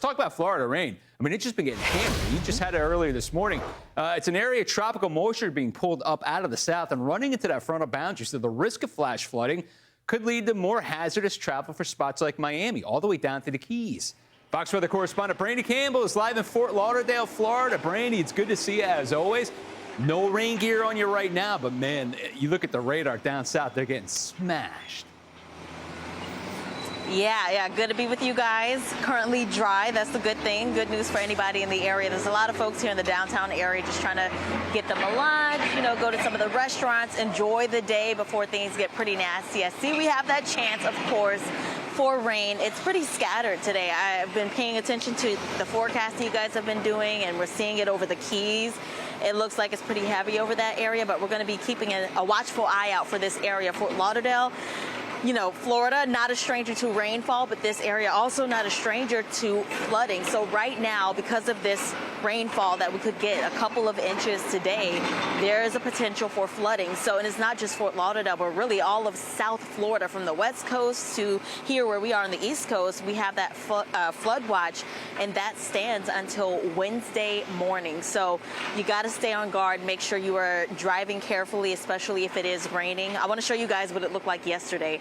talk about Florida rain. I mean, it's just been getting hammered. You just had it earlier this morning. It's an area of tropical moisture being pulled up out of the south and running into that frontal boundary. So the risk of flash flooding could lead to more hazardous travel for spots like Miami, all the way down to the Keys. Fox Weather Correspondent Brandy Campbell is live in Fort Lauderdale, Florida. Brandy, it's good to see you as always. No rain gear on you right now, but man, you look at the radar down south, they're getting smashed. Yeah, good to be with you guys. Currently dry, that's the good thing. Good news for anybody in the area. There's a lot of folks here in the downtown area just trying to get them a lunch, go to some of the restaurants, enjoy the day before things get pretty nasty. I see we have that chance, of course, for rain. It's pretty scattered today. I've been paying attention to the forecast you guys have been doing, and we're seeing it over the Keys. It looks like it's pretty heavy over that area, but we're going to be keeping a watchful eye out for this area. Fort Lauderdale, Florida, not a stranger to rainfall, but this area also not a stranger to flooding. So right now, because of this rainfall that we could get a couple of inches today, there is a potential for flooding. So, and it's not just Fort Lauderdale, but really all of South Florida, from the West Coast to here where we are on the East Coast. We have that flood watch, and that stands until Wednesday morning. So you got to stay on guard. Make sure you are driving carefully, especially if it is raining. I want to show you guys what it looked like yesterday.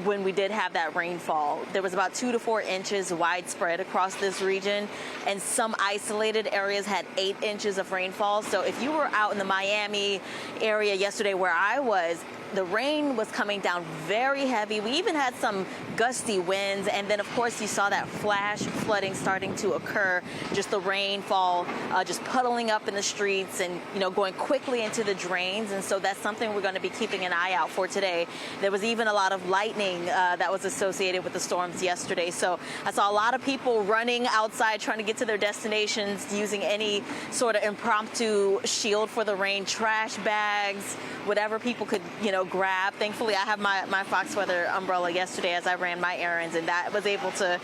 When we did have that rainfall, there was about 2 to 4 inches widespread across this region, and some isolated areas had 8 inches of rainfall. So if you were out in the Miami area yesterday where I was, the rain was coming down very heavy. We even had some gusty winds, and then of course you saw that flash flooding starting to occur, just the rainfall just puddling up in the streets and going quickly into the drains. And so that's something we're going to be keeping an eye out for today. There was even a lot of lightning that was associated with the storms yesterday. So I saw a lot of people running outside trying to get to their destinations using any sort of impromptu shield for the rain, trash bags, whatever people could grab. Thankfully, I have my Fox Weather umbrella yesterday as I ran my errands, and that was able to,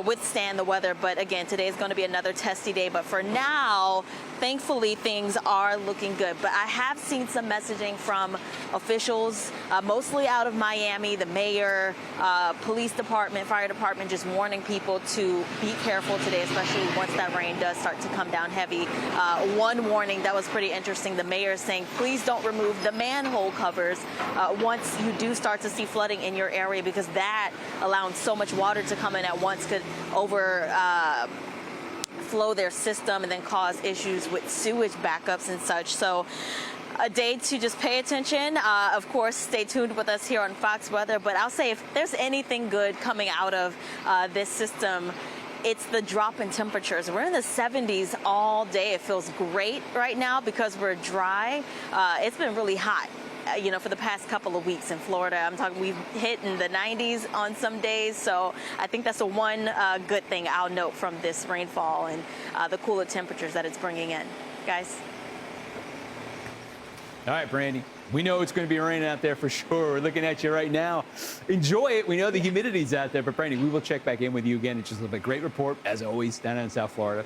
withstand the weather. But again, today is going to be another testy day. But for now, thankfully, things are looking good. But I have seen some messaging from officials, mostly out of Miami, the mayor, police department, fire department, just warning people to be careful today, especially once that rain does start to come down heavy. One warning that was pretty interesting, the mayor is saying, please don't remove the manhole covers once you do start to see flooding in your area, because that, allowing so much water to come in at once, could overflow their system and then cause issues with sewage backups and such. So a day to just pay attention. Of course, stay tuned with us here on Fox Weather. But I'll say, if there's anything good coming out of this system, it's the drop in temperatures. We're in the 70s all day. It feels great right now because we're dry. It's been really hot, for the past couple of weeks in Florida. I'm talking, we've hit in the 90s on some days. So I think that's the one good thing I'll note from this rainfall and the cooler temperatures that it's bringing in. Guys. All right, Brandy. We know it's going to be raining out there for sure. We're looking at you right now. Enjoy it. We know the humidity's out there. But, Brandy, we will check back in with you again in just a little bit. Great report, as always, down in South Florida.